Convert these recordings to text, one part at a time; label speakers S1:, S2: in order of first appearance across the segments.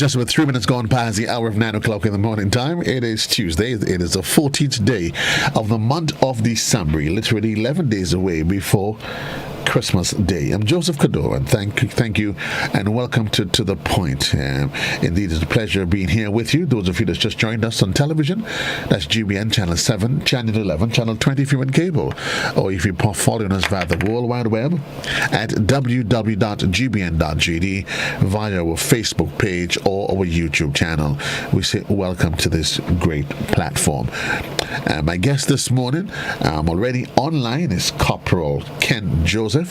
S1: Just about 3 minutes gone past the hour of 9 o'clock in the morning time. It is Tuesday. It is the 14th day of the month of December. Literally 11 days away before Christmas Day. I'm Joseph Cadore, and thank you, and welcome to The Point. Indeed, it's a pleasure being here with you. Those of you that's just joined us on television, that's GBN Channel 7, Channel 11, Channel 20 if you're in cable, or if you're following us via the World Wide Web at www.gbn.gd, via our Facebook page or our YouTube channel. We say welcome to this great platform. My guest this morning, already online, is Corporal Ken Joseph,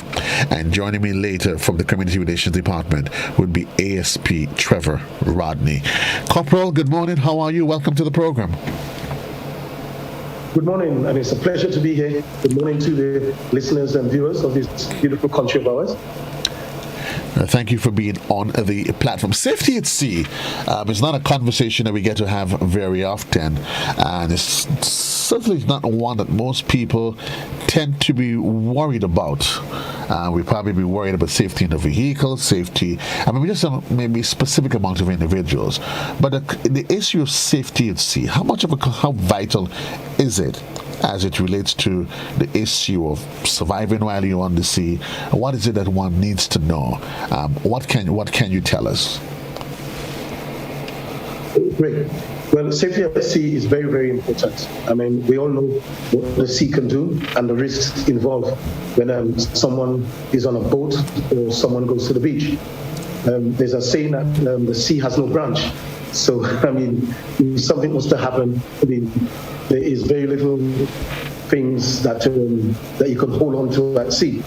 S1: and joining me later from the Community Relations Department would be ASP Trevor Rodney. Corporal, good morning. How are you? Welcome to the program.
S2: Good morning, and it's a pleasure to be here. Good morning to the listeners and viewers of this beautiful country of ours.
S1: Thank you for being on the platform. Safety at sea is not a conversation that we get to have very often, and it's certainly not one that most people tend to be worried about. We probably be worried about safety in the vehicle, safety, just maybe specific amount of individuals. But the issue of safety at sea, how vital is it as it relates to the issue of surviving while you're on the sea? What is it that one needs to know? What can you tell us?
S2: Great. Well, safety at sea is very, very important. We all know what the sea can do and the risks involved when someone is on a boat or someone goes to the beach. There's a saying that the sea has no branch. So, if something was to happen, there is very little things that you can hold on to at sea.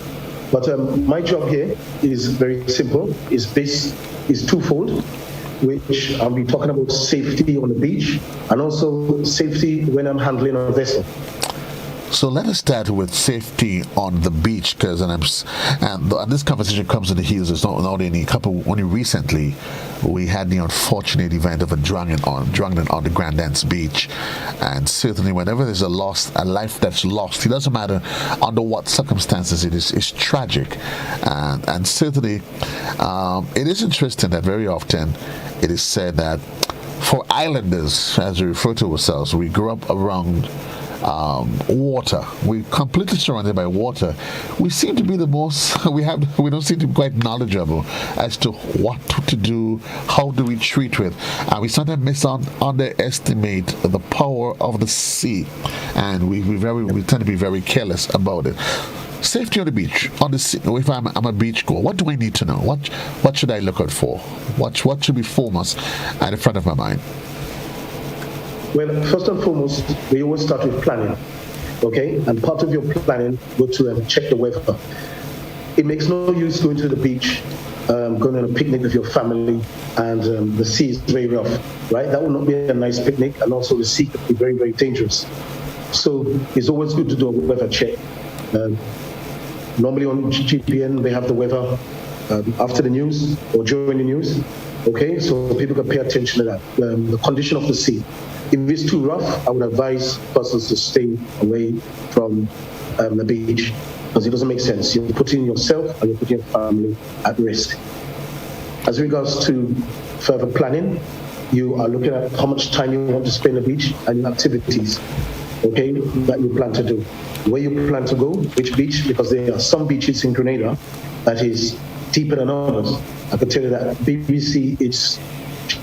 S2: But my job here is very simple. Is twofold, which I'll be talking about safety on the beach and also safety when I'm handling a vessel.
S1: So let us start with safety on the beach, because and this conversation comes in the heels. It's not only recently we had the unfortunate event of a drowning on the Grand Anse beach, and certainly whenever there's a life that's lost, it doesn't matter under what circumstances it is, it's tragic, and certainly it is interesting that very often it is said that for islanders, as we refer to ourselves, we grew up around water. We're completely surrounded by water. We seem to be the most, we don't seem to be quite knowledgeable as to what to do, how do we treat it. And we sometimes underestimate the power of the sea. And we tend to be very careless about it. Safety on the beach, on the sea. If I'm a beach goer, what do I need to know? What should I look out for? What should be foremost at the front of my mind?
S2: Well, first and foremost, we always start with planning, okay? And part of your planning was to check the weather. It makes no use going to the beach, going on a picnic with your family, and the sea is very rough, right? That will not be a nice picnic, and also the sea could be very, very dangerous. So it's always good to do a weather check. Normally on GPN, they have the weather after the news or during the news, okay? So people can pay attention to that. The condition of the sea. If it's too rough, I would advise persons to stay away from the beach, because it doesn't make sense. You're putting yourself and you're putting your family at risk. As regards to further planning, you are looking at how much time you want to spend on the beach and your activities, okay, that you plan to do. Where you plan to go, which beach, because there are some beaches in Grenada that is deeper than others. I can tell you that BBC is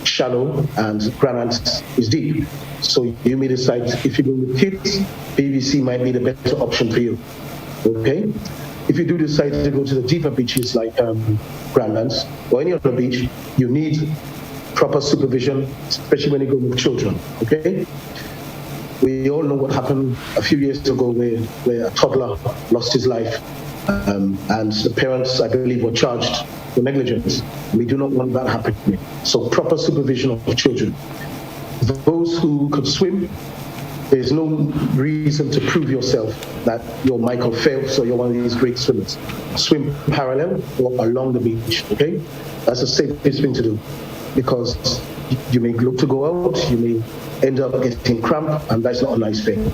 S2: shallow and Granite is deep. So you may decide, if you go with kids, BBC might be the better option for you. Okay? If you do decide to go to the deeper beaches like Granite or any other beach, you need proper supervision, especially when you go with children. Okay? We all know what happened a few years ago where a toddler lost his life, and the parents, I believe, were charged for negligence. We do not want that happening. So proper supervision of children. Those who could swim, there's no reason to prove yourself that you're Michael Phelps or you're one of these great swimmers. Swim parallel or along the beach, okay? That's the safest thing to do, because you may look to go out, you may end up getting cramp, and that's not a nice thing.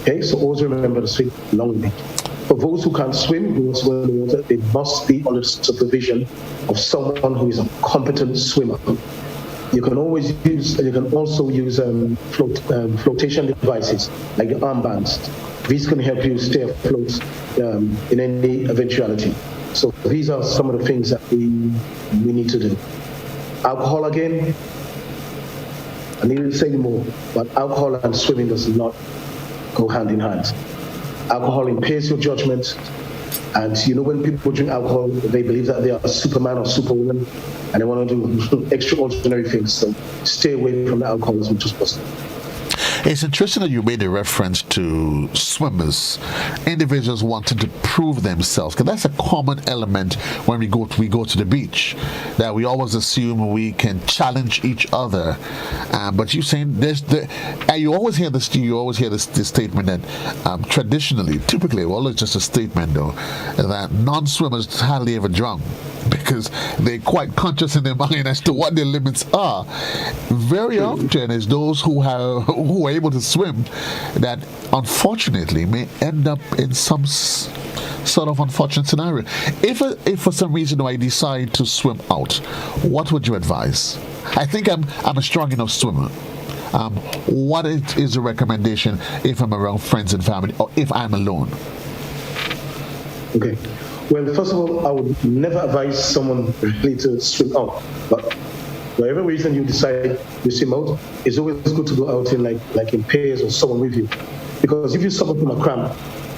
S2: Okay, so always remember to swim along the beach. For those who can't swim, who want to swim in the water, they must be under supervision of someone who is a competent swimmer. You can always use, you can also use flotation devices like the armbands. These can help you stay afloat in any eventuality. So these are some of the things that we need to do. Alcohol again, I need to say more, but alcohol and swimming does not go hand in hand. Alcohol impairs your judgment, and when people drink alcohol, they believe that they are Superman or Superwoman, and they want to do extraordinary things. So stay away from alcohol as much as possible.
S1: It's interesting that you made a reference to swimmers, individuals wanting to prove themselves, because that's a common element when we go to the beach, that we always assume we can challenge each other. But you're saying you always hear this statement that traditionally, typically, it's just a statement though, that non-swimmers hardly ever drown because they're quite conscious in their mind as to what their limits are. Very often, it's those who are able to swim that unfortunately may end up in some sort of unfortunate scenario. If for some reason I decide to swim out, what would you advise? I think I'm a strong enough swimmer. What is the recommendation if I'm around friends and family or if I'm alone?
S2: Okay. Well, first of all, I would never advise someone really to swim out. But for whatever reason you decide to swim out, it's always good to go out in like in pairs or someone with you. Because if you suffer from a cramp,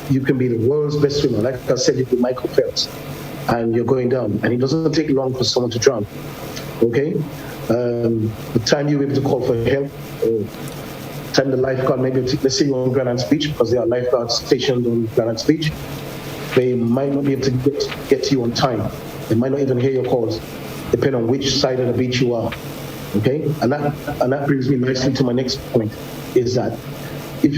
S2: you can be the world's best swimmer. Like I said, you could be Michael Phelps, and you're going down. And it doesn't take long for someone to drown. Okay? The time you're able to call for help, or time the lifeguard, maybe let's say you're on Granite's Beach, because there are lifeguards stationed on Granite's Beach. They might not be able to get to you on time. They might not even hear your calls, depending on which side of the beach you are. Okay, and that brings me nicely to my next point: is that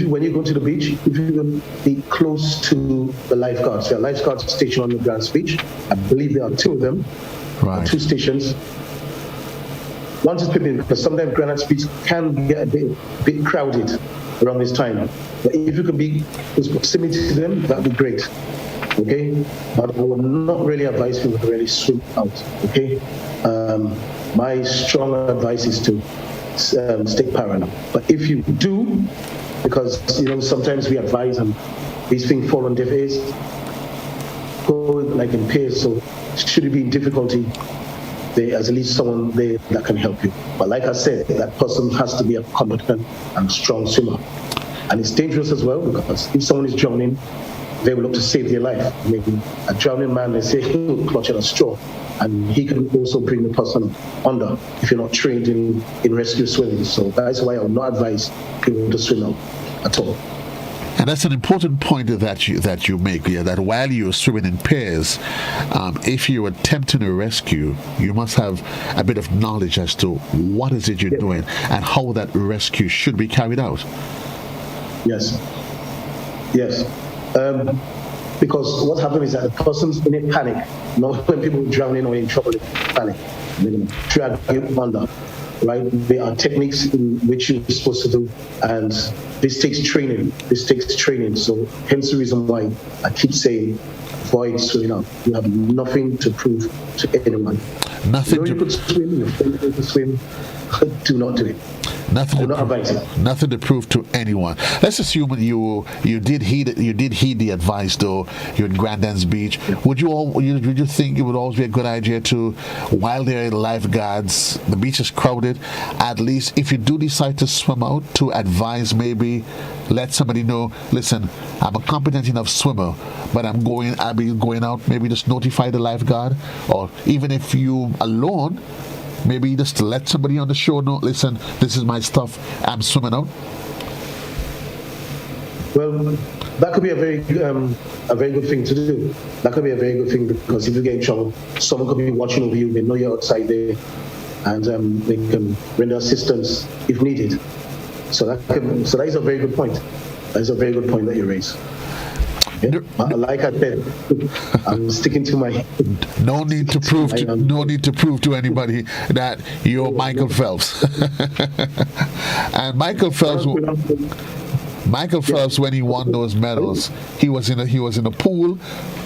S2: when you go to the beach, if you will be close to the lifeguards, there are lifeguards stationed on the Granite's Beach. I believe there are two of them,
S1: right.
S2: 2 stations. One is people, because sometimes Granite's Beach can get a bit crowded around this time. But if you can be in proximity to them, that'd be great. Okay, but I would not really advise people to really swim out. Okay, my strong advice is to stay parallel. But if you do, because sometimes we advise and these things fall on deaf ears, go like in pairs. So should it be in difficulty, there's at least someone there that can help you. But like I said, that person has to be a competent and strong swimmer. And it's dangerous as well, because if someone is drowning, they will look to save their life. Maybe a drowning man, they say, he'll clutch at a straw, and he can also bring the person under if you're not trained in rescue swimming. So that's why I would not advise people to swim out at all.
S1: And that's an important point that you make, that while you're swimming in pairs, if you're attempting a rescue, you must have a bit of knowledge as to what is it you're doing and how that rescue should be carried out.
S2: Yes. Because what happens is that the person's in a panic, not when people are drowning or in trouble, in panic. They're going to drag you under, right? There are techniques in which you're supposed to do, and this takes training. So hence the reason why I keep saying, avoid swimming out. You have nothing to prove to anyone. You could swim, you're able to swim, do not do it.
S1: Nothing to prove to anyone. Let's assume you did heed the advice, though. You're in Grandad's Beach. Would you think it would always be a good idea to, while there are lifeguards, the beach is crowded, at least if you do decide to swim out, to advise, maybe let somebody know, listen, I'm a competent enough swimmer, but I'll be going out, maybe just notify the lifeguard, or even if you alone, maybe just to let somebody on the shore know, listen, this is my stuff, I'm swimming out?
S2: Well, that could be a very good thing to do. That could be a very good thing, because if you get in trouble, someone could be watching over you, they know you're outside there, and they can render assistance if needed. So that is a very good point. That is a very good point that you raise. Yeah. Like I said, I'm sticking to my.
S1: No need to prove to anybody that you're Michael Phelps. And Michael Phelps. Michael Phelps, when he won those medals, he was in a pool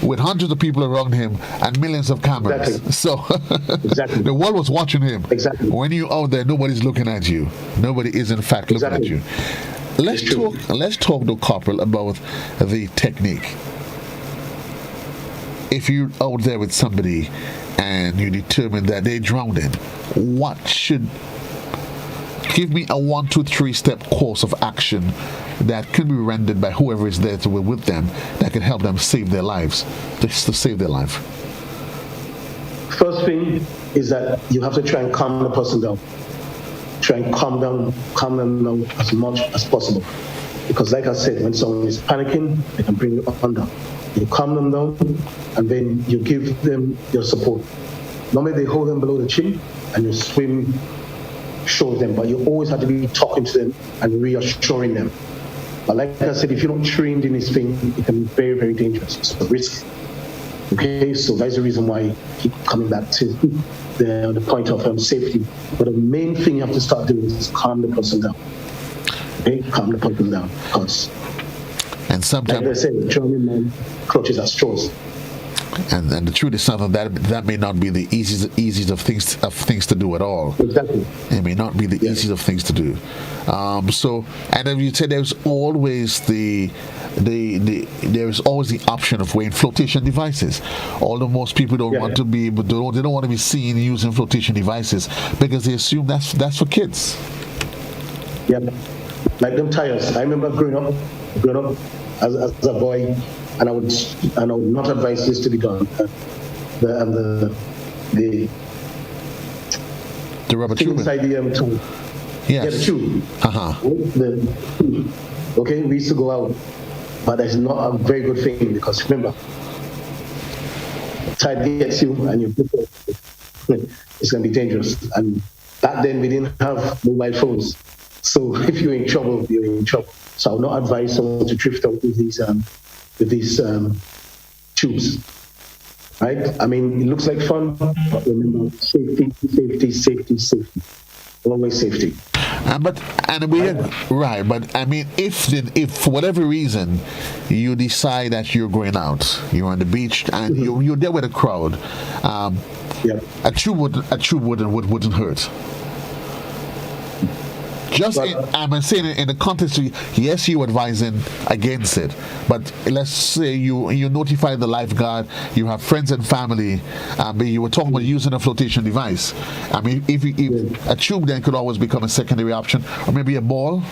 S1: with hundreds of people around him and millions of cameras.
S2: Exactly.
S1: So
S2: Exactly.
S1: the world was watching him.
S2: Exactly.
S1: When you're out there, nobody's looking at you. Nobody is in fact looking at you. Let's talk to Corporal about the technique. If you're out there with somebody and you determine that they're drowning, give me a 1, 2, 3 step course of action that can be rendered by whoever is there to be with them that can help them save their lives, just to save their life.
S2: First thing is that you have to try and calm the person down. Try and calm them down as much as possible. Because like I said, when someone is panicking, they can bring you under. You calm them down, and then you give them your support. Normally they hold them below the chin, and you swim shore them, but you always have to be talking to them and reassuring them. But like I said, if you're not trained in this thing, it can be very, very dangerous. It's a risk. Okay, so that's the reason why I keep coming back to the point of safety. But the main thing you have to start doing is calm the person down. Okay, calm the person down. Because,
S1: and sometimes,
S2: like I said, the German man clutches at straws.
S1: And the truth is something that may not be the easiest of things to do at all.
S2: Exactly.
S1: It may not be the easiest of things to do. So, and as you said, there's always there's always the option of wearing flotation devices. Although most people don't want to be, but they don't want to be seen using flotation devices because they assume that's for kids.
S2: Yeah, like them tires. I remember growing up as a boy. And I would not advise this to be done. The
S1: rubber tube
S2: inside the tube.
S1: Yes.
S2: Yeah, the tube. Okay, we used to go out, but that's not a very good thing because remember, tide gets you and you it's going to be dangerous. And back then we didn't have mobile phones, so if you're in trouble, you're in trouble. So I would not advise someone to drift out with these tubes, right? I mean, it looks like fun, but remember, safety. Always safety.
S1: But I mean, if for whatever reason you decide that you're going out, you're on the beach and you're there with a crowd, a tube wouldn't hurt. I'm saying in the context of, yes, you're advising against it, but let's say you notify the lifeguard, you have friends and family, but you were talking about using a flotation device. I mean, if a tube then could always become a secondary option, or maybe a ball.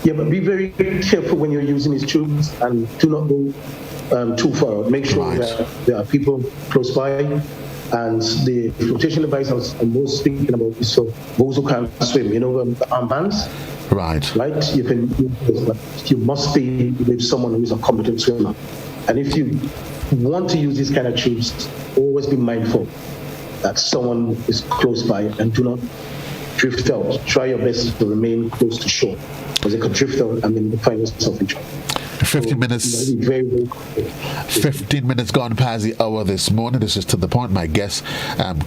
S2: Yeah, but be very careful when you're using these tubes and do not go too far. Make sure that there are people close by. And the flotation device I'm most thinking about is for those who can't swim. You know, the armbands.
S1: Right.
S2: You can use those, but you must be with someone who is a competent swimmer. And if you want to use these kind of tubes, always be mindful that someone is close by and do not drift out. Try your best to remain close to shore, because it could drift out and then you find yourself in trouble.
S1: 15 minutes. 15 minutes gone past the hour this morning. This is To The Point. My guest,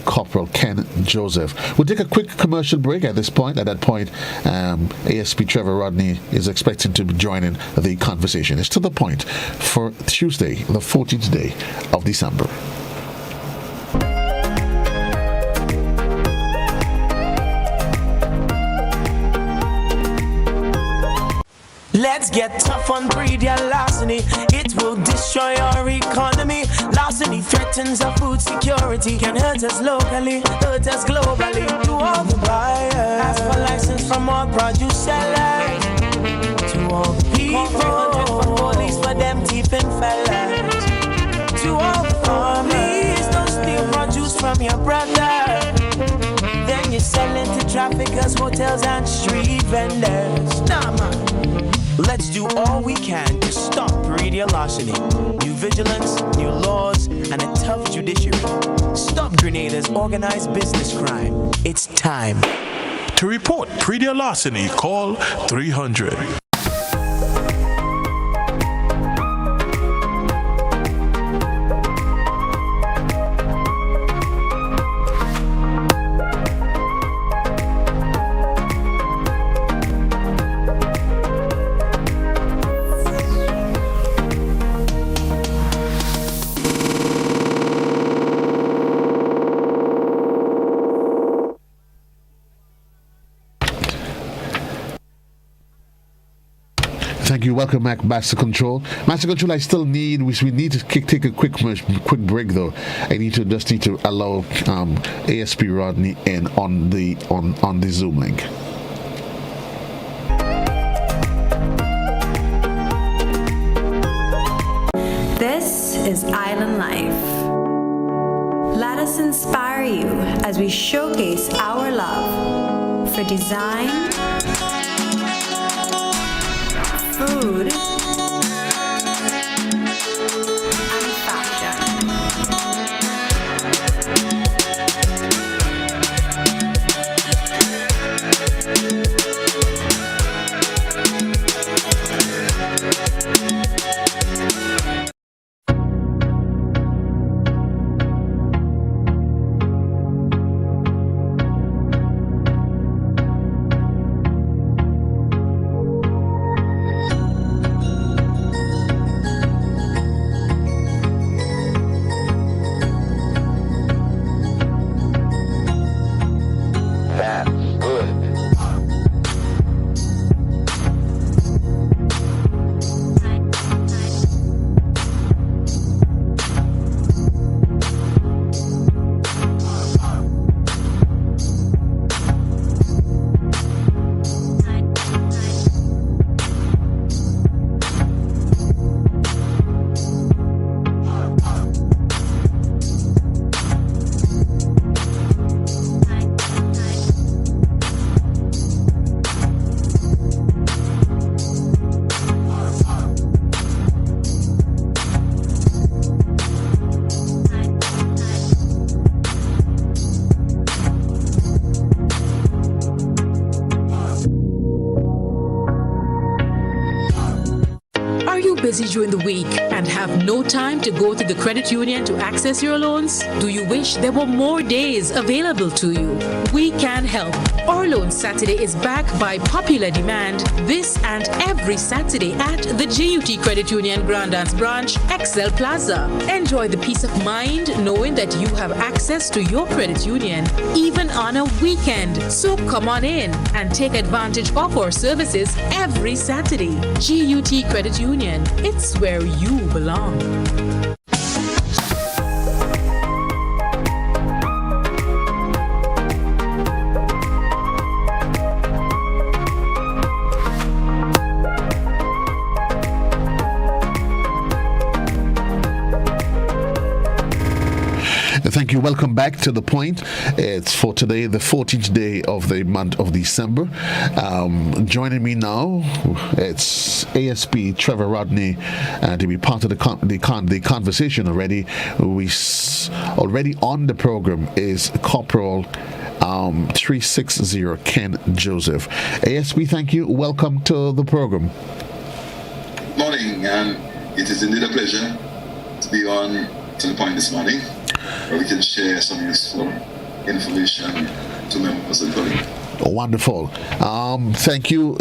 S1: Corporal Ken Joseph. We'll take a quick commercial break at this point. At that point, ASP Trevor Rodney is expecting to be joining the conversation. It's To The Point for Tuesday, the 14th day of December.
S3: Let's get tough on breed your larceny. It will destroy our economy. Larceny threatens our food security. Can hurt us locally, hurt us globally. To all the buyers, ask for license from all produce sellers. To all the people, 100 for police for them thieving fellas. To all the families, don't steal produce from your brother. Then you sell it to traffickers, hotels and street vendors. Nah, man. Let's do all we can to stop radio larceny. New vigilance, new laws, and a tough judiciary. Stop Grenada's organized business crime. It's time.
S4: To report pre-deal larceny, call 300.
S1: Thank you. Welcome back, Master Control. Master Control, I still need, we need to take a quick break though. I need to allow ASP Rodney in on the Zoom link.
S5: This is Island Life. Let us inspire you as we showcase our love for design, food, and fashion.
S6: Busy during the week and have no time to go to the credit union to access your loans? Do you wish there were more days available to you? We can help. Our Loan Saturday is back by popular demand this and every Saturday at the GUT Credit Union Grandance Branch, Excel Plaza. Enjoy the peace of mind knowing that you have access to your credit union even on a weekend. So come on in and take advantage of our services every Saturday. GUT Credit Union. It's where you belong.
S1: Thank you. Welcome back to The Point. It's for today, the 14th day of the month of December. Joining me now, it's ASP Trevor Rodney to be part of the conversation already. Already on the program is Corporal 360 Ken Joseph. ASP, thank you. Welcome to the program.
S7: Good morning, and it is indeed a pleasure to be on to The Point this morning, where we can share some useful information to members of the public.
S1: Wonderful. Thank you.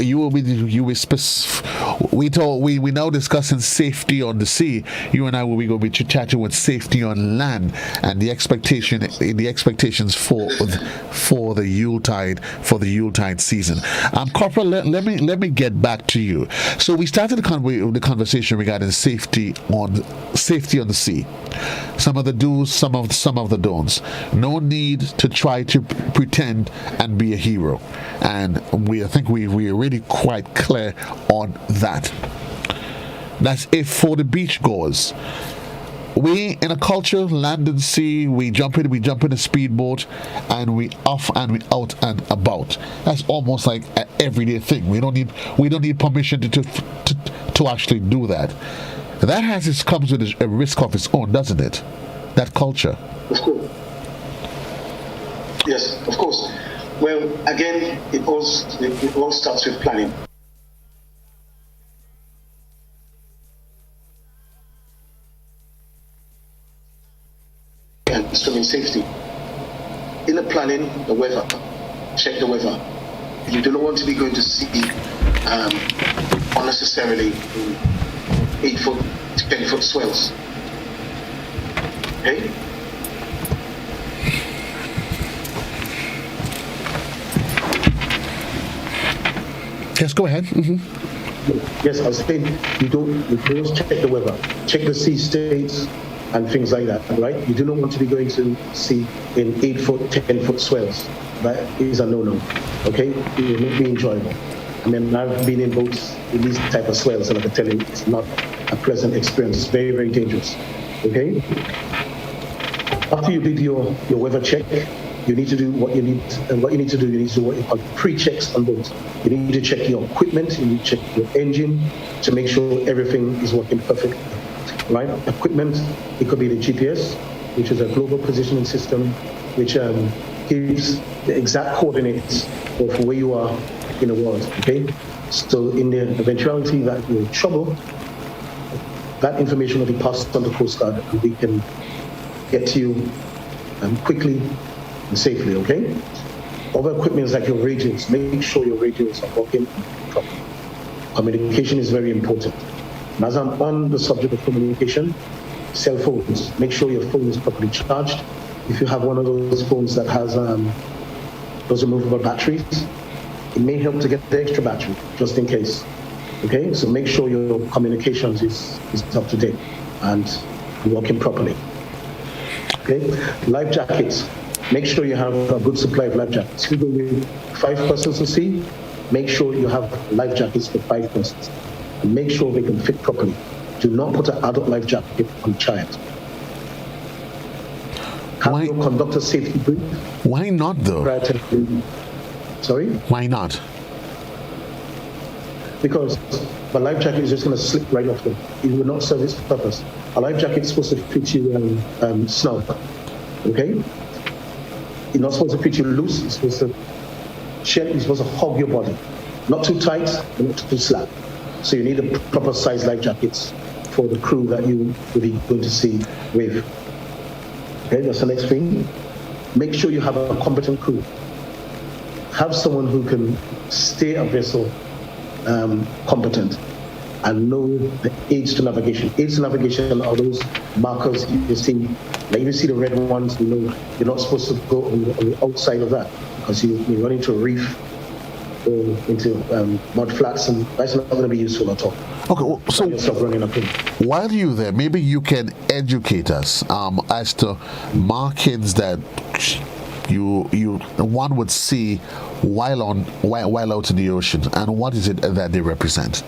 S1: We now discussing safety on the sea. You and I will be going to be chatting with safety on land and the expectations for the Yuletide season. Corporal, let me get back to you. So we started the conversation regarding safety on the sea. Some of the do's, some of the don'ts. No need to try to pretend and be a hero. And I think we are really quite clear on that. That's it for the beachgoers. We in a culture, land and sea, we jump in a speedboat, and we off and we out and about. That's almost like an everyday thing. We don't need permission to actually do that. That comes with a risk of its own, doesn't it? That culture.
S2: Of course. Yes, of course. Well, again, it all starts with planning. And swimming safety. In the planning, the weather. Check the weather. You do not want to be going to sea unnecessarily 8-foot, 10-foot swells. Okay?
S1: Yes, go ahead.
S2: Yes, I was saying you always check the weather, check the sea states and things like that, right? You do not want to be going to sea in 8-foot, 10-foot swells. That is a no-no, okay? It will not be enjoyable. I mean, I've been in boats in these type of swells, and I can tell you it's not a pleasant experience. It's very, very dangerous, okay? After you did your weather check, you need to do what you need, and what you need to do, you need to do what you call pre-checks on boats. You need to check your equipment, you need to check your engine to make sure everything is working perfectly, right? Equipment, it could be the GPS, which is a global positioning system, which gives the exact coordinates of where you are in the world, okay? So in the eventuality that you're in trouble, that information will be passed on to Coast Guard, and we can get to you quickly and safely, okay? Other equipment is like your radios. Make sure your radios are working properly. Communication is very important. And as I'm on the subject of communication, cell phones, make sure your phone is properly charged. If you have one of those phones that has those removable batteries, it may help to get the extra battery, just in case. Okay, so make sure your communications is up to date and working properly. Okay, life jackets. Make sure you have a good supply of life jackets. If you go with 5 persons to sea, make sure you have life jackets for 5 persons. And make sure they can fit properly. Do not put an adult life jacket on a child. Have your conductor safety brief.
S1: Why not, though?
S2: Sorry?
S1: Why not?
S2: Because the life jacket is just going to slip right off them. It will not serve its purpose. A life jacket is supposed to fit you snug, okay? It's not supposed to fit you loose. It's supposed to hug your body. Not too tight, but not too slack. So you need a proper size life jackets for the crew that you will be going to sea with. Okay, that's the next thing. Make sure you have a competent crew. Have someone who can steer a vessel competent and know the aids to navigation. Aids to navigation are those markers you see. Like you see the red ones, you know you're not supposed to go on the outside of that because you run into a reef or into mud flats, and that's not going to be useful at all.
S1: Okay, well, so while you're there, maybe you can educate us as to markings that one would see while out in the ocean, and what is it that they represent?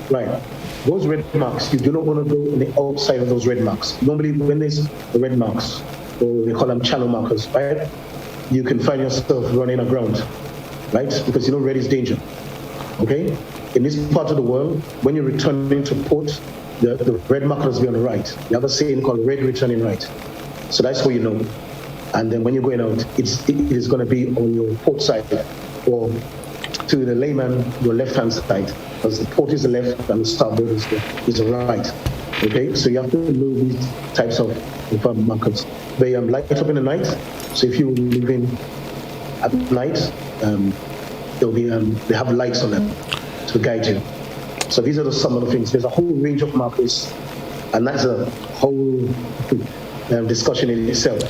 S2: Right. Those red marks, you do not want to go on the outside of those red marks. Normally, when there's the red marks, or they call them channel markers, right? You can find yourself running aground, right? Because you know red is danger. Okay? In this part of the world, when you're returning to port, the red markers will be on the right. You have a saying called red returning right. So that's where you know. And then when you're going out, it is going to be on your port side, or to the layman, your left-hand side, because the port is the left and the starboard is the right. Okay, so you have to know these types of markers. They light up in the night. So if you're leaving at night, they'll be they have lights on them to guide you. So these are some of the things. There's a whole range of markers, and that's a whole discussion in itself.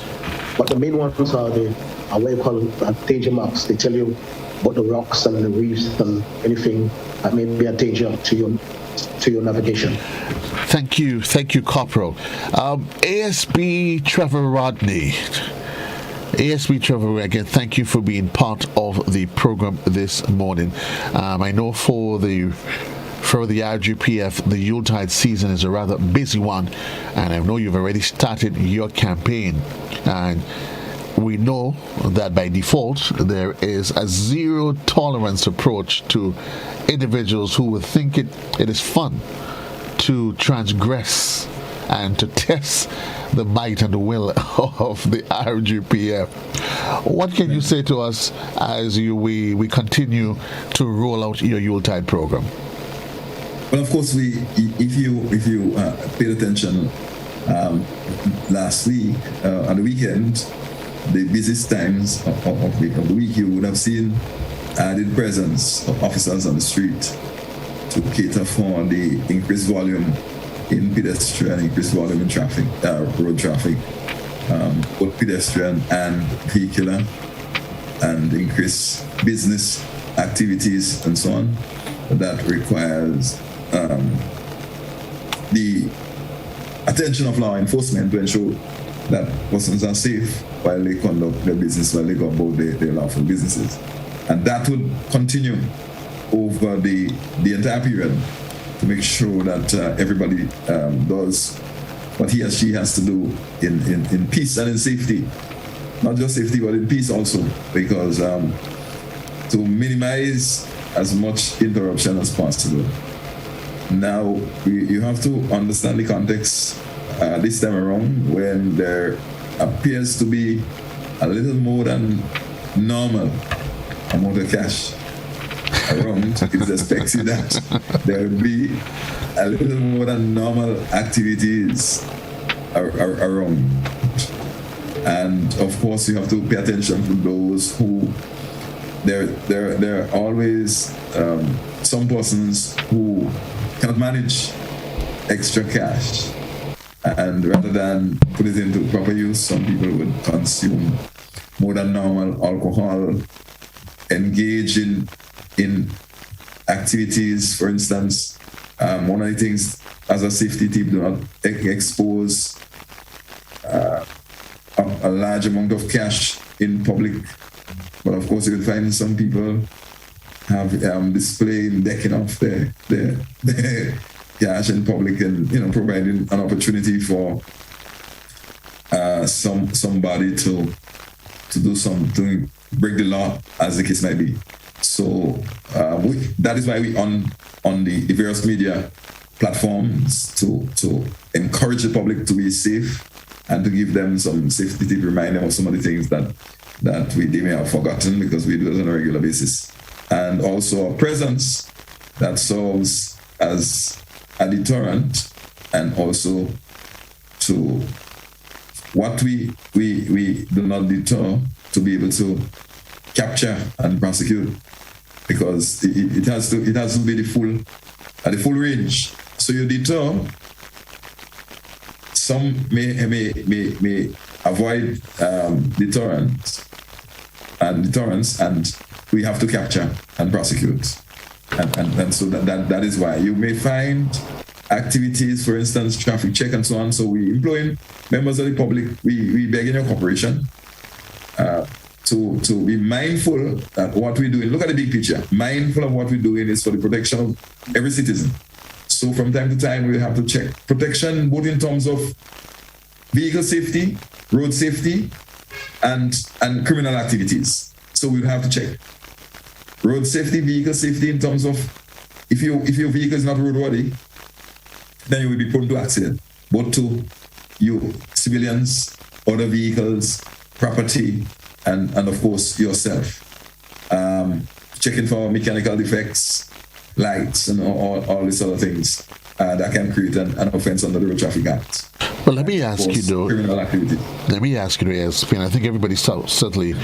S2: But the main ones are what you call danger marks. They tell you about the rocks and the reefs and anything that may be a danger to your navigation.
S1: Thank you, Corporal. ASB Trevor Rodney. ASB Trevor, again, thank you for being part of the program this morning. I know for the RGPF, the Yuletide season is a rather busy one, and I know you've already started your campaign. And we know that by default, there is a zero tolerance approach to individuals who would think it is fun to transgress and to test the might and the will of the RGPF. What can you say to us as we continue to roll out your Yuletide program?
S8: Well, of course, if you paid attention last week on the weekend, the busiest times of the week, you would have seen added presence of officers on the street to cater for the increased volume in pedestrian, increased volume in traffic, road traffic, both pedestrian and vehicular, and increased business activities and so on. that requires the attention of law enforcement to ensure that persons are safe while they conduct their business, while they go about their lawful businesses. And that would continue over the entire period to make sure that everybody does what he or she has to do in peace and in safety. Not just safety, but in peace also, because to minimize as much interruption as possible. Now, you have to understand the context this time around when there appears to be a little more than normal amount of cash around. It's expected that there will be a little more than normal activities around. And of course, you have to pay attention to those who there are always some persons who cannot manage extra cash, and rather than put it into proper use, some people would consume more than normal alcohol, engage in activities. For instance, one of the things as a safety tip, do not expose a large amount of cash in public. But of course, you will find some people have displaying, decking off their cash in public, and providing an opportunity for somebody to do something, break the law, as the case might be. So that is why we on the various media platforms to encourage the public to be safe and to give them some safety tip, remind them of some of the things that they may have forgotten, because we do it on a regular basis. And also a presence that serves as a deterrent, and also to what we do not deter, to be able to capture and prosecute, because it has to be the full range. So you deter. Some may avoid deterrence, and we have to capture and prosecute. And so that is why you may find activities, for instance, traffic check and so on. So we employ members of the public. We beg in your cooperation to be mindful that what we're doing. Look at the big picture. Mindful of what we're doing is for the protection of every citizen. So from time to time, we have to check protection, both in terms of vehicle safety, road safety, and criminal activities. So we'll have to check road safety, vehicle safety, in terms of if your vehicle is not roadworthy, then you will be prone to accident, both to you civilians, other vehicles, property, and of course yourself. Checking for mechanical defects, lights, and all these other things that can create an offense under the Road Traffic Act.
S1: Well, let me ask you, though.
S8: Criminal activity.
S1: Let me ask you, ASP, and I think everybody certainly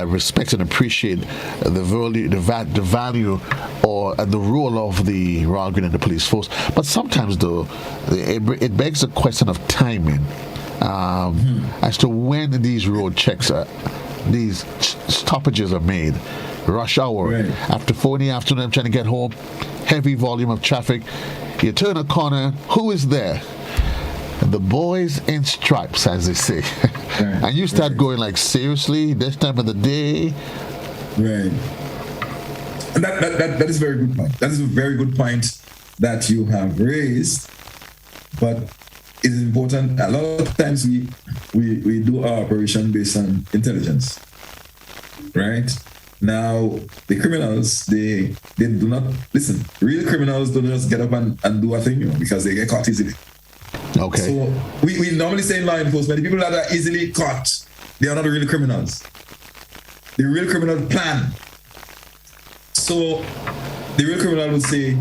S1: respects and appreciate the value or the role of the Royal Grenadier and the police force. But sometimes, though, it begs the question of timing as to when these road checks, these stoppages are made. Rush hour, right. After 4 in the afternoon, I'm trying to get home, heavy volume of traffic. You turn a corner, who is there? The boys in stripes, as they say. Right. And you start going like, seriously, this time of the day?
S8: Right. And that is a very good point. That is a very good point that you have raised. But it is important. A lot of times we do our operation based on intelligence. Right? Now, the criminals, they do not, listen, real criminals don't just get up and do a thing, because they get caught easily.
S1: Okay.
S8: So we normally say in law enforcement, the people that are easily caught, they are not the real criminals. The real criminal plan. So the real criminal would say,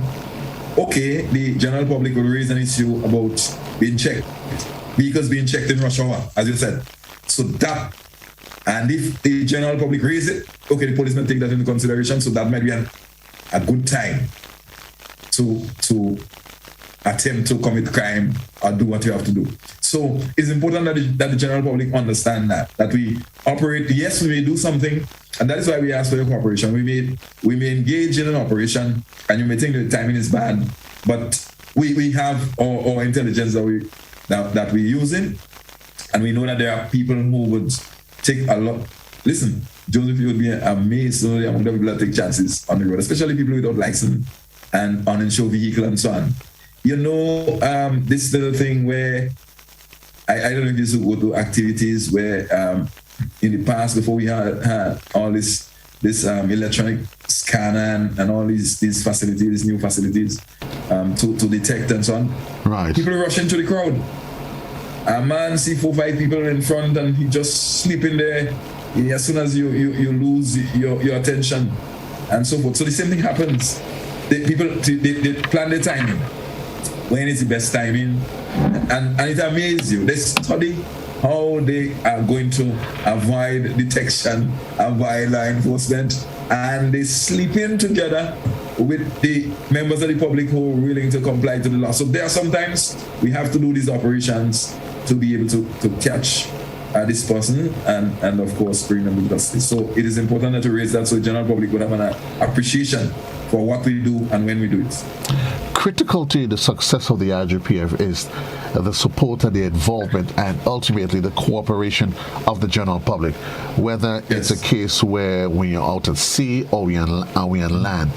S8: okay, the general public will raise an issue about being checked, vehicles being checked in rush hour, as you said. So that, and if the general public raise it, okay, the policemen take that into consideration. So that might be a good time to attempt to commit crime or do what you have to do. So So it's important that the general public understand that we operate. Yes, we may do something, and that is why we ask for your cooperation. We may engage in an operation, and you may think the timing is bad, but we have our intelligence that we're using, and we know that there are people who would take a lot. Listen, Joseph, you would be amazed to know the amount of people that take chances on the road, especially people without license and uninsured vehicle and so on. You know, this little thing where I don't know if you would do activities where in the past, before we had all this electronic scanner and all these facilities, these new facilities to detect and so on.
S1: Right.
S8: People rush into the crowd. A man see 4 or 5 people in front and he just sleep in there. As soon as you lose your attention and so forth. So the same thing happens. People plan their timing. When is the best timing? And it amazes you. They study how they are going to avoid detection, avoid law enforcement, and they sleep in together with the members of the public who are willing to comply to the law. So there are sometimes we have to do these operations to be able to catch this person and of course bring them to justice. So it is important to raise that so the general public would have an appreciation for what we do and when we do it.
S1: Critical to the success of the IGPF is the support and the involvement and ultimately the cooperation of the general public, whether it's a case where we are out at sea or we are on land.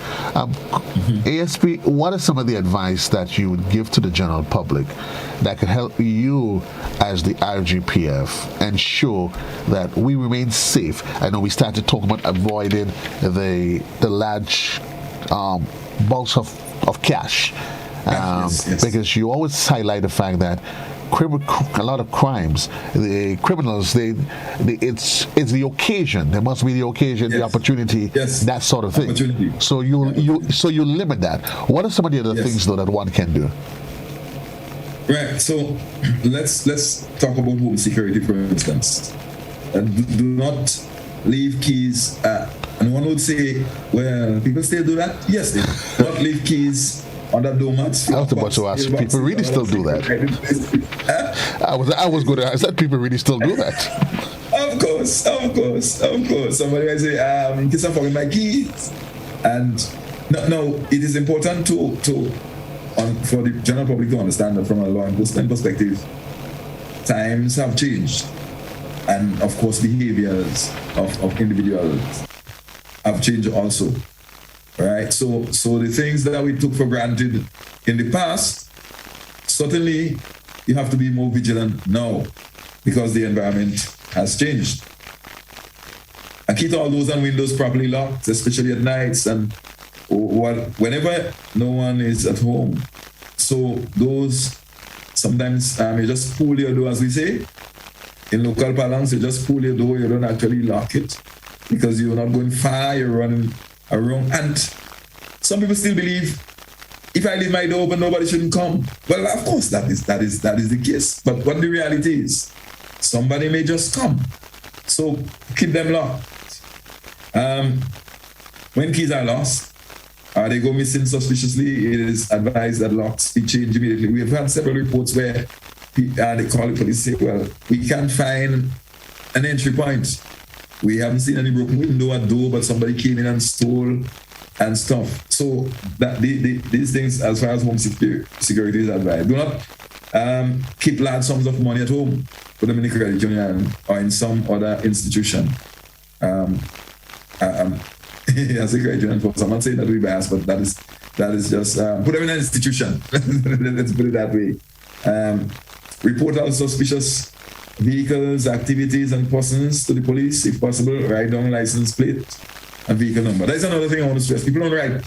S1: ASP, what are some of the advice that you would give to the general public that could help you as the IGPF ensure that we remain safe? I know we started talking about avoiding the large bulks of cash, because you always highlight the fact that a lot of crimes, the criminals, it's the occasion. There must be the occasion, the opportunity, that sort of thing. So you limit that. What are some of the other things though that one can do?
S8: Right. So let's talk about home security, for instance. Do not leave keys. And one would say, well, people still do that? Yes, they do. Not leave keys on the doormats.
S1: I was about to ask, people really still do that? I was going to ask that people really still do that.
S8: Of course. Somebody might say, in case I forget my keys. And no, it is important for the general public to understand that from a law enforcement perspective, times have changed. And of course, behaviors of individuals have changed also, right? So the things that we took for granted in the past, certainly you have to be more vigilant now because the environment has changed. And keep all doors and windows properly locked, especially at nights and whenever no one is at home. So those, sometimes you just pull your door, as we say. In local parlance, you just pull your door, you don't actually lock it because you're not going far, you're running around. And some people still believe if I leave my door open, nobody shouldn't come. Well, of course, that is the case. But what the reality is, somebody may just come. So keep them locked. When keys are lost, they go missing suspiciously, it is advised that locks be changed immediately. We have had several reports where they call the police, say, well, we can't find an entry point. We haven't seen any broken window or door, but somebody came in and stole and stuff. So that these things, as far as home security is advised, do not keep large sums of money at home, put them in the credit union or in some other institution. As a credit union folks, I'm not saying that we bias, but that is just put them in an institution. Let's put it that way. Report all suspicious vehicles, activities, and persons to the police, if possible. Write down license plate and vehicle number. That's another thing I want to stress. People don't write.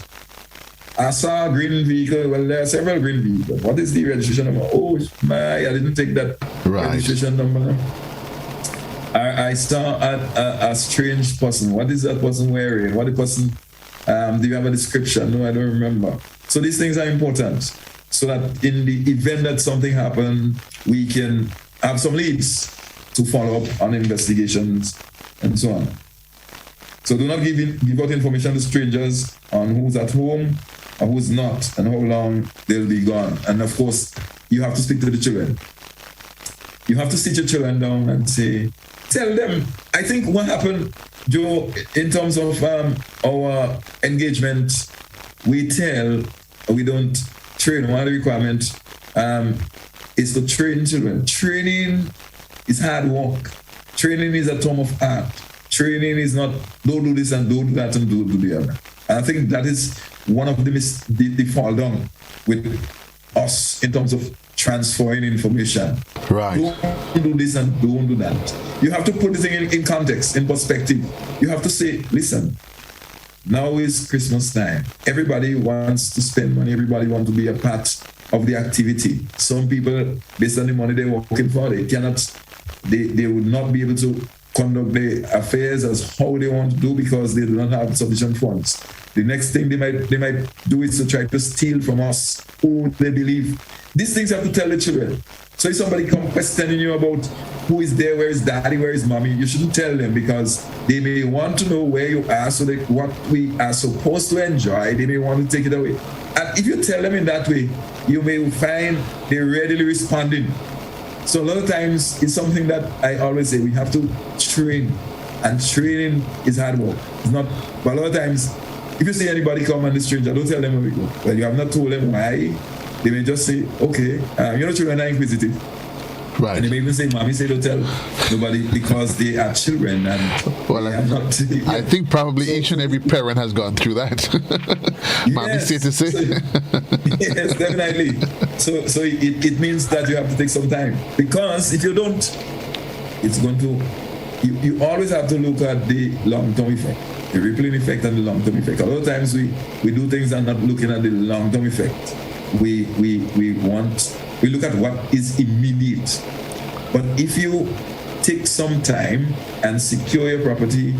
S8: I saw a green vehicle. Well, there are several green vehicles. What is the registration number? Oh my! I didn't take that registration number. I saw a strange person. What is that person wearing? What the person? Do you have a description? No, I don't remember. So these things are important, so that in the event that something happened, we can have some leads to follow up on investigations and so on. So do not give out information to strangers on who's at home or who's not and how long they'll be gone. And of course, you have to speak to the children. you have to sit your children down and tell them. I think what happened, Joe, in terms of our engagement, we don't train. One of the requirements is to train children. Training is hard work. Training is a term of art. Training is not don't do this and don't do that and don't do the other. And I think that is one of the fall down with us in terms of transferring information.
S1: Right.
S8: Don't do this and don't do that. You have to put this thing in context, in perspective. You have to say, listen, now is Christmas time. Everybody wants to spend money. Everybody wants to be a part of the activity. Some people, based on the money they're working for, they would not be able to conduct their affairs as how they want to do because they do not have sufficient funds. The next thing they might do is to try to steal from us who they believe. These things you have to tell the children. So if somebody comes questioning you about who is there, where is daddy, where is mommy, you shouldn't tell them because they may want to know where you are so that what we are supposed to enjoy, they may want to take it away. And if you tell them in that way, you may find they're readily responding. So a lot of times it's something that I always say we have to train, and training is hard work. It's not, but a lot of times if you see anybody come on the stranger, don't tell them where we go. Well, you have not told them why. They may just say, okay, children are inquisitive.
S1: Right.
S8: And they may even say, Mommy, say don't tell nobody because they are children. And
S1: well, I think probably each and every parent has gone through that. Mommy, say to say.
S8: Yes, definitely. So it means that you have to take some time. Because if you don't, it's going to, you always have to look at the long-term effect, the rippling effect and the long-term effect. A lot of times we do things and not looking at the long-term effect. We look at what is immediate. But if you take some time and secure your property,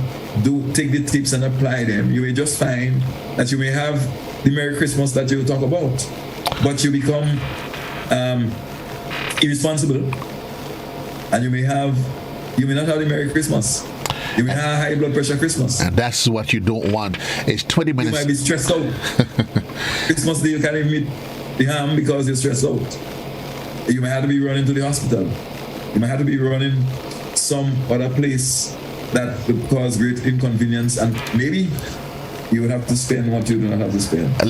S8: take the tips and apply them, you may just find that you may have the Merry Christmas that you talk about, but you become irresponsible, and you may not have the Merry Christmas. You may have high blood pressure Christmas.
S1: And that's what you don't want. It's 20 minutes.
S8: You might be stressed out. Christmas Day, you can't even meet the ham because you're stressed out. You might have to be running to the hospital. You might have to be running some other place that would cause great inconvenience, and maybe you would have to spend what you do not have to spend.
S1: I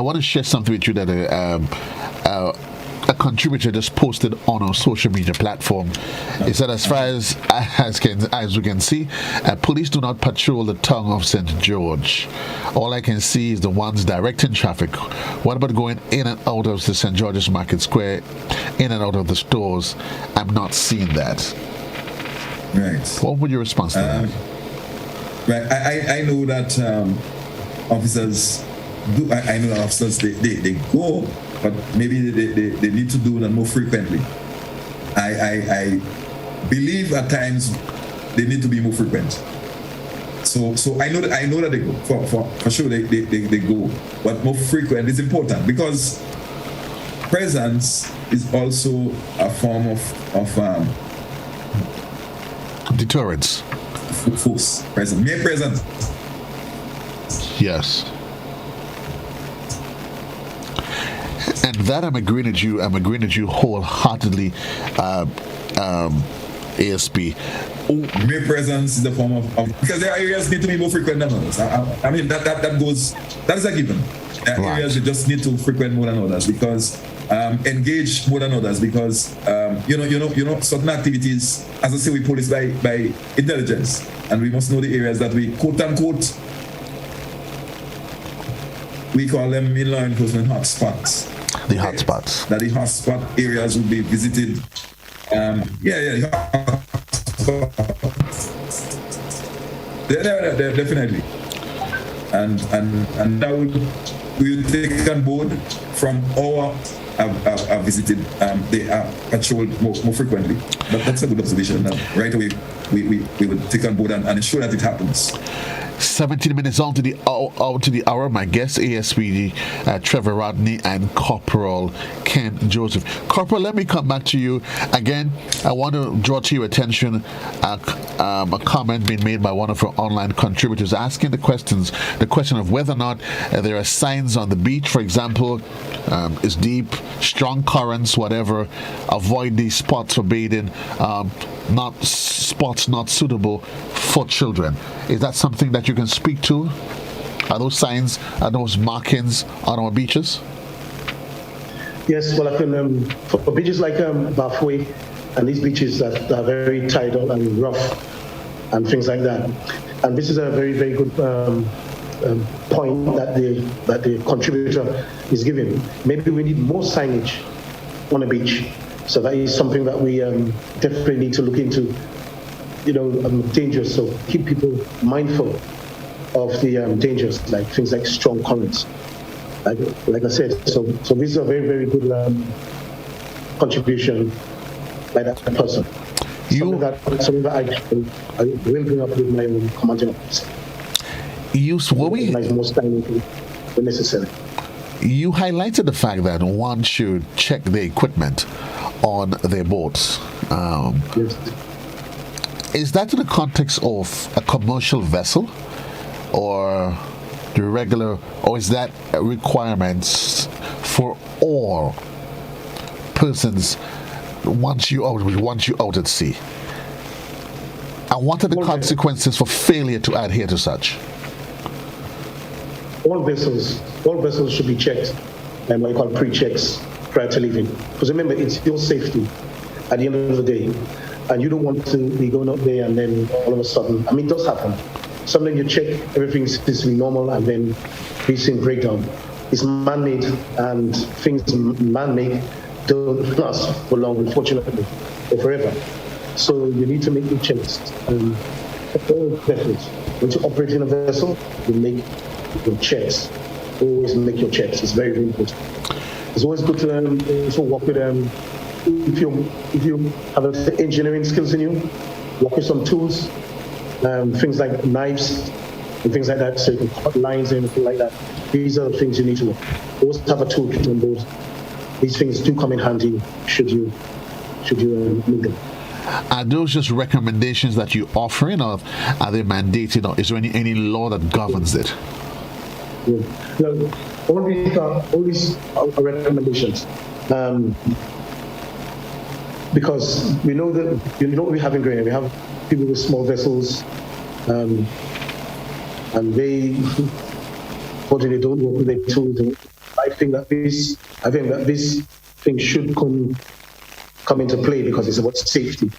S1: want to share something with you that a contributor just posted on our social media platform. He said, as far as we can see, police do not patrol the tongue of St. George. All I can see is the ones directing traffic. What about going in and out of the St. George's Market Square, in and out of the stores? I'm not seeing that.
S8: Right.
S1: What would your response to that?
S8: Right. I know that officers do. I know that officers they go, but maybe they need to do that more frequently. I believe at times they need to be more frequent. So I know that they go for sure they go, but more frequent is important because presence is also a form of
S1: deterrence.
S8: Force present, mere present.
S1: Yes. And that I'm agreeing with you wholeheartedly, ASP.
S8: Mere presence is a form of because there are areas need to be more frequent than others. I mean that is a given. There are areas you just need to frequent more than others because engage more than others because certain activities, as I say, we police by intelligence, and we must know the areas that we quote unquote we call them in law enforcement hotspots.
S1: The hotspots.
S8: That the hotspot areas will be visited. They're definitely, and that we will take on board from our have visited. They are patrolled more frequently. But that's a good observation. Right away, we would take on board and ensure that it happens.
S1: 17 minutes on to the hour. My guest, ASPD Trevor Rodney and Corporal Ken Joseph. Corporal, let me come back to you again. I want to draw to your attention a comment being made by one of our online contributors asking the question of whether or not there are signs on the beach, for example, is deep, strong currents, whatever. Avoid these spots for bathing. Not spots not suitable for children. Is that something that you can speak to? Are those signs, are those markings on our beaches?
S2: Yes, well, I can, for beaches like Bafwe and these beaches that are very tidal and rough and things like that. And this is a very, very good point that the contributor is giving. Maybe we need more signage on a beach. So that is something that we definitely need to look into. Dangerous. So keep people mindful of the dangers, like things like strong currents. Like I said, so this is a very, very good contribution by that person. Something that I will bring up with my own commanding officer. Most time when necessary.
S1: You highlighted the fact that one should check the equipment on their boats.
S2: Yes.
S1: Is that in the context of a commercial vessel or the regular, or is that requirements for all persons once you out at sea? And what are the consequences for failure to adhere to such?
S2: All vessels should be checked, and what you call pre-checks prior to leaving. Because remember, it's your safety at the end of the day. And you don't want to be going up there and then all of a sudden, it does happen. Sometimes you check, everything seems to be normal, and then these things break down. It's man-made, and things man-made don't last for long, unfortunately, or forever. So you need to make your checks. All vessels, when you operate in a vessel, you make your checks. Always make your checks. It's very, very important. It's always good to also work with if you have the engineering skills in you, work with some tools, things like knives and things like that, so you can cut lines and anything like that. These are the things you need to work. Always have a toolkit on those. These things do come in handy should you need them.
S1: Are those just recommendations that you offering, or are they mandated, or is there any law that governs it?
S2: Yeah. No, all these are recommendations. Because we know that we have in Grenada. We have people with small vessels, and they unfortunately don't work with their tools. I think that this thing should come into play because it's about safety,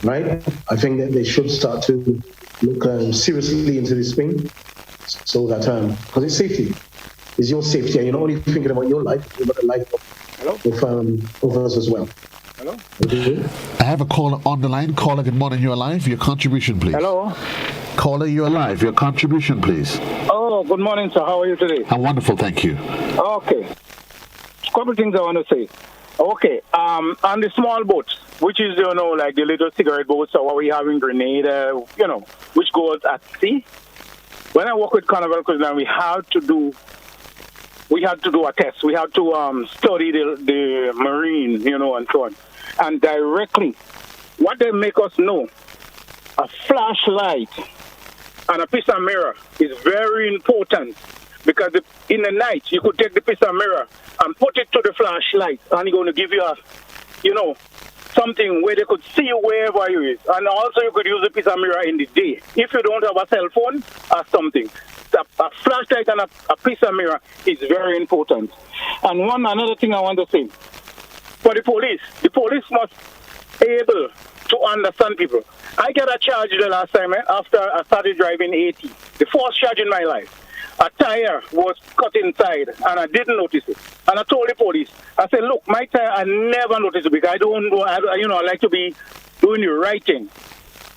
S2: right? I think that they should start to look seriously into this thing, so that because it's safety, it's your safety, and you're not only thinking about your life, but the life of others as well.
S9: Hello?
S1: I have a caller on the line. Caller, good morning. You're live. Your contribution, please.
S9: Hello?
S1: Caller, you're live. Your contribution, please.
S9: Oh, good morning, sir. How are you today?
S1: I'm wonderful, thank you.
S9: Okay. A couple things I want to say. Okay, on the small boats, which is, like the little cigarette boats or what we have in Grenada, which goes at sea. When I work with Carnival Cruise Line, we had to do a test. We had to study the marine, and so on. And directly, what they make us know, a flashlight and a piece of mirror is very important, because in the night, you could take the piece of mirror and put it to the flashlight, and it's going to give you something where they could see you wherever you is. And also you could use a piece of mirror in the day. If you don't have a cell phone or something, a flashlight and a piece of mirror is very important. And another thing I want to say, for the police must be able to understand people. I got a charge the last time after I started driving 80. The first charge in my life. A tire was cut inside, and I didn't notice it. And I told the police, I said, look, my tire, I never noticed it, because I like to be doing the right thing.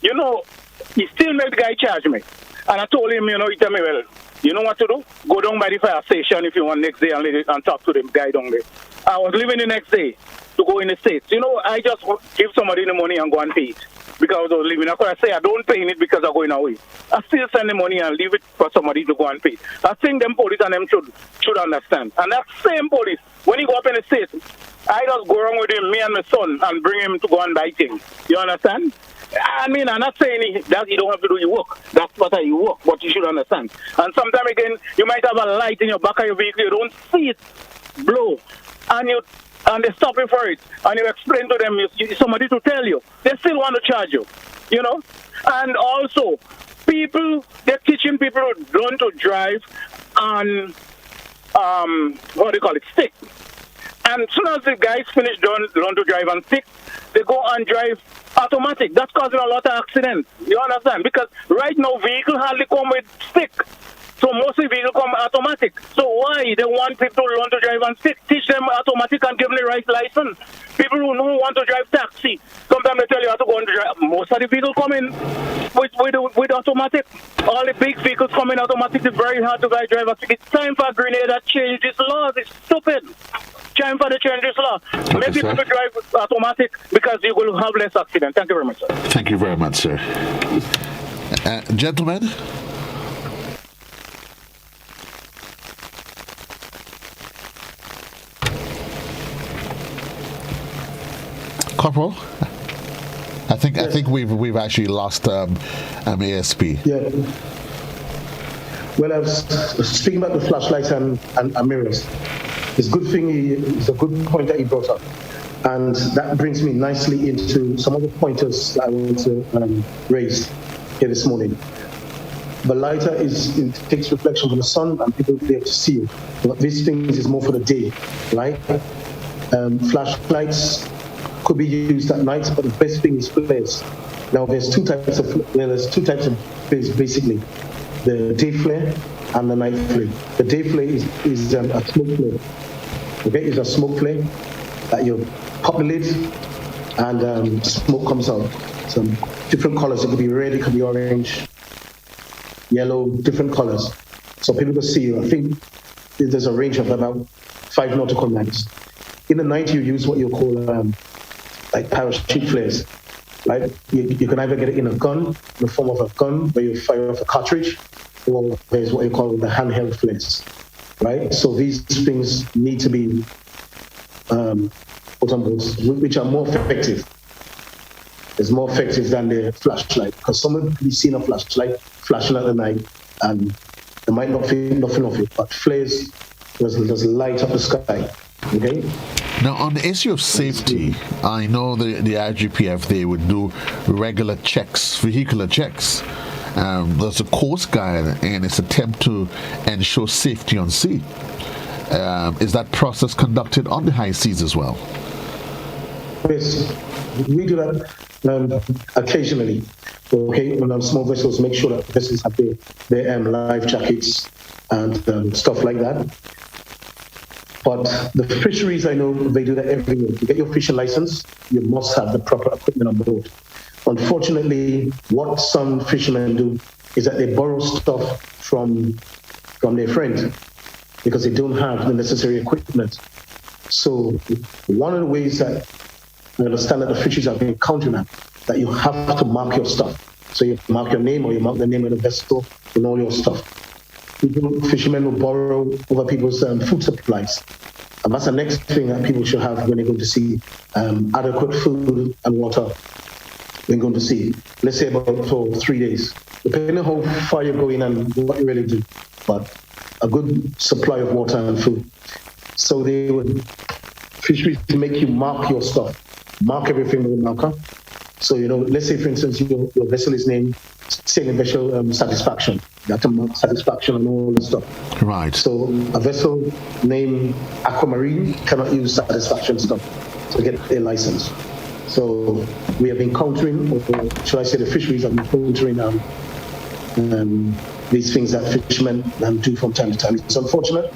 S9: He still made the guy charge me. And I told him, he told me, well, you know what to do? Go down by the fire station if you want next day and talk to the guy down there. I was leaving the next day. to go in the States. You know, I just give somebody the money and go and pay it because I was leaving. I could say I don't pay it because I'm going away. I still send the money and leave it for somebody to go and pay. I think them police and them should understand. And that same police, when he go up in the States, I just go around with him, me and my son, and bring him to go and buy things. You understand? I mean, I'm not saying that you don't have to do your work. That's what you work, but you should understand. And sometimes again, you might have a light in your back of your vehicle, you don't see it blow, and they stop you for it, and you explain to them, somebody to tell you. They still want to charge you, you know? And also, they're teaching people to learn to drive on, what do you call it, stick. And as soon as the guys finish learn to drive on stick, they go and drive automatic. That's causing a lot of accidents. You understand? Because right now, vehicles hardly come with stick. So most of the vehicles come automatic. So why they want people to learn to drive on stick? Teach them automatic and give them the right license. People who want to drive taxi, sometimes they tell you how to go and drive. Most of the vehicles come in with automatic. All the big vehicles come in automatic. It's very hard to drive a stick. It's time for Grenada to change this law. It's stupid. Time for the change this law. Make people drive automatic because you will have less accident. Thank you very much, sir.
S1: Thank you very much, sir. Gentlemen? Corporal? I think we've actually lost ASP.
S2: Yeah. Well, I was speaking about the flashlights and mirrors. It's a good point that you brought up. And that brings me nicely into some of the pointers that I want to raise here this morning. The lighter takes reflection from the sun and people will be able to see it. But these things is more for the day, right? Flashlights could be used at night, but the best thing is flares. Now, there's two types of flares basically: the day flare and the night flare. The day flare is a smoke flare. Okay, it's a smoke flare that you pop the lid and smoke comes out. Some different colors. It could be red, it could be orange, yellow, different colors. So people can see you. I think there's a range of about 5 nautical miles. In the night, you use what you call like parachute flares, right? You can either get it in a gun, in the form of a gun, where you fire off a cartridge, or there's what you call the handheld flares, right? So these things need to be, which are more effective. It's more effective than the flashlight, because someone could be seeing a flashlight flashing at the night, and they might not feel nothing of it, but flares does light up the sky, okay?
S1: Now, on the issue of safety, I know the IGPF, they would do regular checks, vehicular checks. There's a Coast Guard in its attempt to ensure safety on sea. Is that process conducted on the high seas as well?
S2: Yes, we do that occasionally. Okay, on small vessels, make sure that vessels have their life jackets and stuff like that. But the fisheries, I know they do that every year. To get your fishing license, you must have the proper equipment on board. Unfortunately, what some fishermen do is that they borrow stuff from their friends because they don't have the necessary equipment. So one of the ways that I understand that the fisheries have been countering that you have to mark your stuff. So you mark your name or you mark the name of the vessel and all your stuff. Fishermen will borrow over people's food supplies. And that's the next thing that people should have when they go to sea, adequate food and water when going to sea. Let's say about for 3 days, depending on how far you're going and what you really do, but a good supply of water and food. So they would, fisheries to make you mark your stuff, mark everything with a marker. So, let's say, for instance, your vessel is named Sailing Vessel Satisfaction. You have to mark Satisfaction and all that stuff.
S1: Right.
S2: So a vessel named Aquamarine cannot use Satisfaction stuff to get their license. So we have been countering, or should I say the fisheries have been countering these things that fishermen do from time to time. It's unfortunate.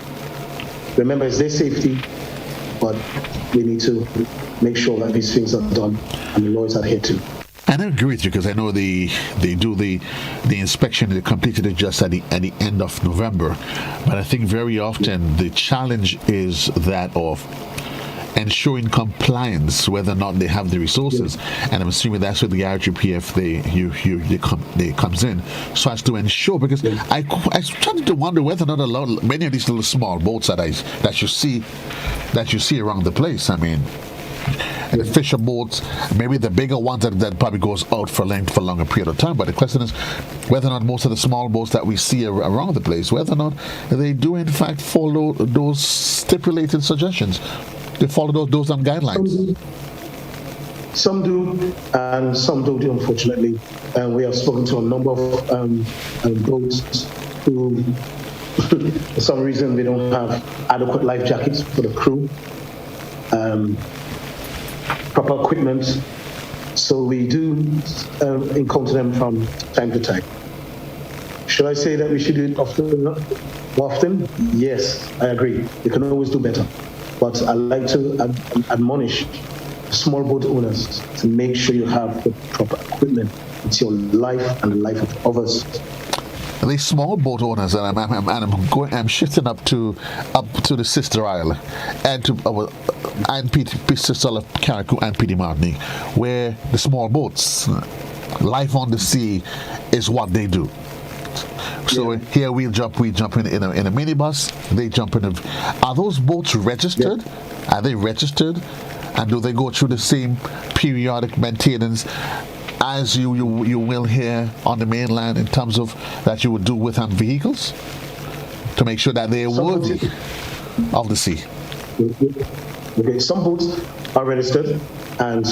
S2: Remember, it's their safety, but we need to make sure that these things are done and the law is adhered to.
S1: And I agree with you, because I know they do the inspection. They completed it just at the end of November, but I think very often the challenge is that of ensuring compliance, whether or not they have the resources. And I'm assuming that's where the RGPF they comes in, so as to ensure, because I started to wonder whether or not many of these little small boats that you see around the place. I mean, and the fisher boats, maybe the bigger ones that probably goes out for a longer period of time. But the question is whether or not most of the small boats that we see around the place, whether or not they do in fact follow those stipulated suggestions. They follow those guidelines.
S2: Some do, and some don't, unfortunately. We have spoken to a number of boats who, for some reason, they don't have adequate life jackets for the crew. Proper equipment, so we do encounter them from time to time. Should I say that we should do it often? Yes, I agree. We can always do better. But I like to admonish small boat owners to make sure you have the proper equipment. It's your life and the life of others.
S1: These small boat owners, and I'm shifting up to the sister isle, and to sister of Carriacou and Petite Martinique, where the small boats, life on the sea, is what they do. So here we jump in a minibus. They jump in. Are those boats registered? Yeah. Are they registered? And do they go through the same periodic maintenance as you will here on the mainland, in terms of that you would do with vehicles, to make sure that they are worthy of the sea?
S2: Okay, some boats are registered, and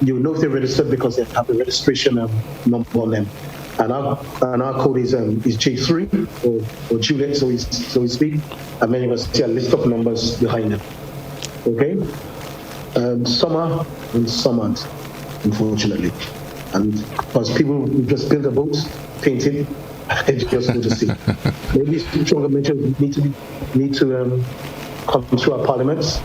S2: you know if they're registered because they have the registration number on them. And our code is J3 or Juliet, so we speak, and many of us see a list of numbers behind them. Okay, some are and some aren't, unfortunately. And because people just build a boat, paint it, and just go to sea. Maybe stronger measures need to come through our parliaments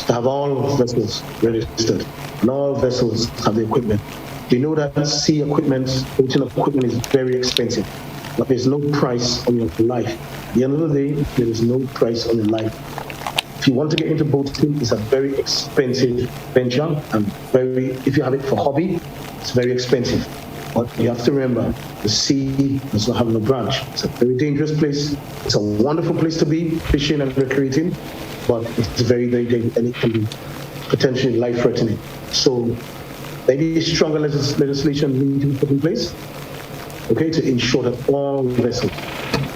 S2: to have all vessels registered, and all vessels have the equipment. You know that sea equipment, boating equipment, is very expensive, but there's no price on your life. At the end of the day, there is no price on your life. If you want to get into boating, it's a very expensive venture, and if you have it for hobby, it's very expensive. But you have to remember, the sea does not have no branch. It's a very dangerous place. It's a wonderful place to be fishing and recreating, but it's very, very dangerous, and it can be potentially life-threatening. So maybe stronger legislation needs to be put in place, okay, to ensure that all vessels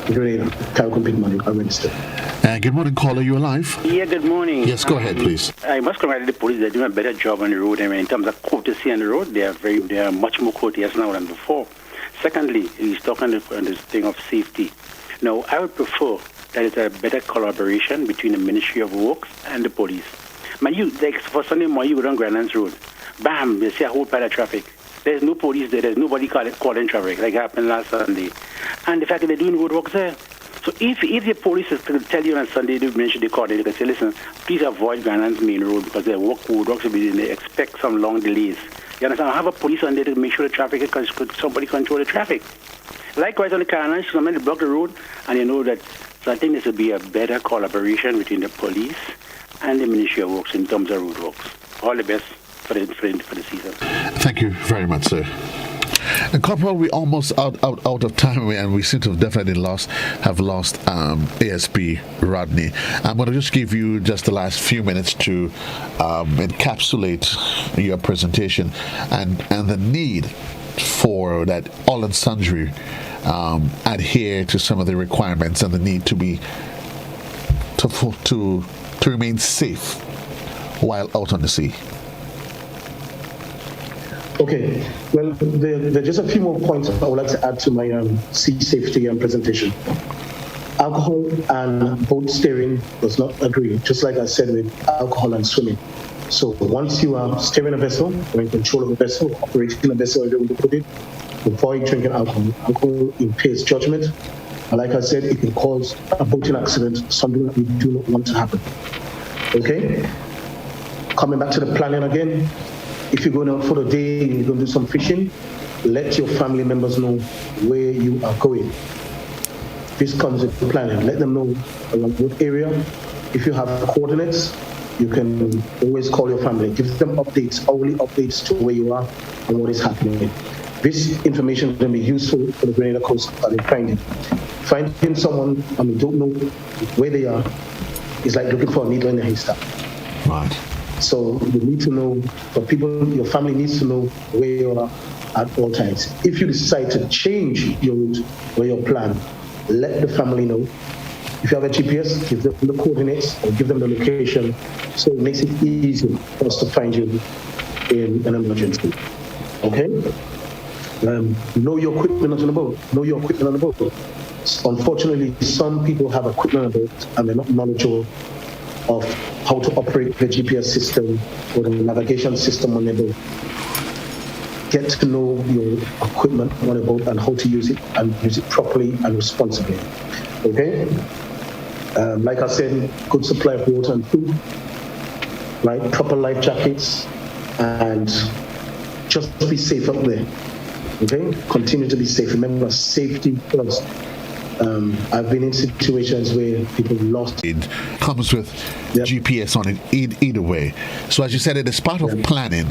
S2: in Grenada, Carriacou, Petite Martinique are registered.
S1: Good morning, caller. You alive?
S10: Yeah, good morning.
S1: Yes, go ahead, please.
S10: I must congratulate the police. They're doing a better job on the road. I mean, in terms of courtesy on the road, they are much more courteous now than before. Secondly, he's talking on this thing of safety. Now, I would prefer that it's a better collaboration between the Ministry of Works and the police. Man, like for Sunday morning, you go down Grandlands Road. Bam, you see a whole pile of traffic. There's no police there. There's nobody calling traffic like happened last Sunday. And the fact that they're doing roadworks there. So if the police is to tell you on Sunday, they mention the call, they can say, listen, please avoid Grandlands Main Road because their roadworks will be, they expect some long delays. You understand? I have a police on there to make sure the traffic, because somebody control the traffic. Likewise on the Carolines, somebody block the road, and you know that. So I think this will be a better collaboration between the police and the Ministry of Works in terms of roadworks. All the best for the season.
S1: Thank you very much, sir. And Corporal, we're almost out of time, and we seem to have definitely have lost ASP Rodney. I'm going to just give you just the last few minutes to encapsulate your presentation and the need for that all and sundry adhere to some of the requirements, and the need to remain safe while out on the sea.
S2: Okay, well, there are just a few more points I would like to add to my sea safety presentation. Alcohol and boat steering does not agree, just like I said with alcohol and swimming. So once you are steering a vessel, or in control of a vessel, operating a vessel, or you put it, avoid drinking alcohol. Alcohol impairs judgment. And like I said, it can cause a boating accident, something that we do not want to happen. Okay? Coming back to the planning again, if you're going out for the day and you're going to do some fishing, let your family members know where you are going. This comes with planning. Let them know around what area. If you have coordinates, you can always call your family, give them updates, hourly updates to where you are and what is happening. This information can be useful for the Grenada Coast Guard in finding someone, don't know where they are, is like looking for a needle in a haystack.
S1: Right.
S2: So you need to know, for people, your family needs to know where you are at all times. If you decide to change your route or your plan, let the family know. If you have a GPS, give them the coordinates or give them the location, so it makes it easy for us to find you in an emergency. Okay? Know your equipment on the boat. Know your equipment on the boat. Unfortunately, some people have equipment on the boat and they're not knowledgeable of how to operate the GPS system or the navigation system on the boat. Get to know your equipment on the boat and how to use it, and use it properly and responsibly. Okay? Like I said, good supply of water and food, right? Proper life jackets, and just be safe out there. Okay? Continue to be safe. Remember, safety first. I've been in situations where people lost.
S1: It comes with GPS on it either way. So as you said, it is part of planning.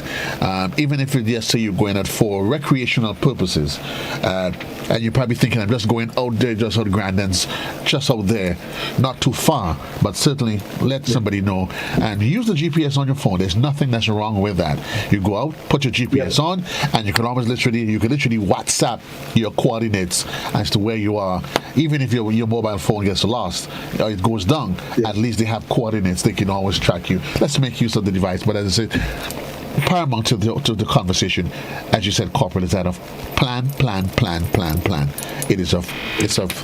S1: Even if it's just say you're going out for recreational purposes, and you're probably thinking, I'm just going out there, just out Grandins, just out there, not too far, but certainly let somebody know and use the GPS on your phone. There's nothing that's wrong with that. You go out, put your GPS on, and you can always literally WhatsApp your coordinates as to where you are. Even if your mobile phone gets lost, it goes down, at least they have coordinates. They can always track you. Let's make use of the device. But as I said, paramount to the conversation, as you said, Corporal, is that of plan.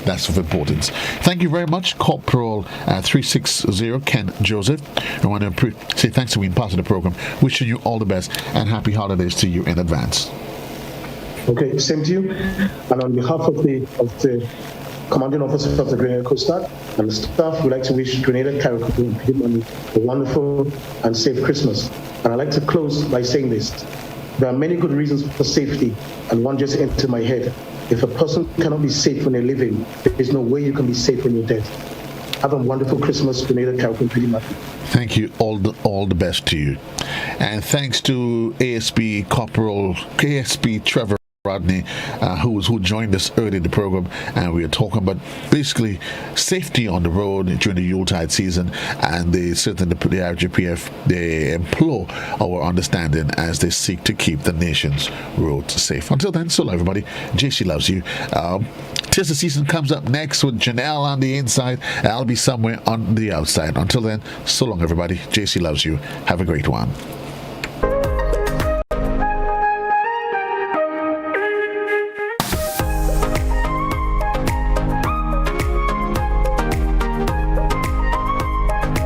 S1: That's of importance. Thank you very much, Corporal 360 Ken Joseph. I want to say thanks for being part of the program. Wishing you all the best and happy holidays to you in advance.
S2: Okay, same to you. And on behalf of the Commanding Officer of the Grenada Coast Guard and the staff, we'd like to wish Grenada Caribbean people a wonderful and safe Christmas. And I'd like to close by saying this. There are many good reasons for safety, and one just entered my head. If a person cannot be safe when they're living, there is no way you can be safe when you're dead. Have a wonderful Christmas, Grenada Caribbean people.
S1: Thank you. All the best to you. And thanks to ASP Trevor Rodney, who joined us early in the program, and we are talking about basically safety on the road during the Yuletide season, and the RGPF, they implore our understanding as they seek to keep the nation's roads safe. Until then, so long everybody. JC loves you. Tis the season comes up next with Janelle on the inside. I'll be somewhere on the outside. Until then, so long everybody. JC loves you. Have a great one.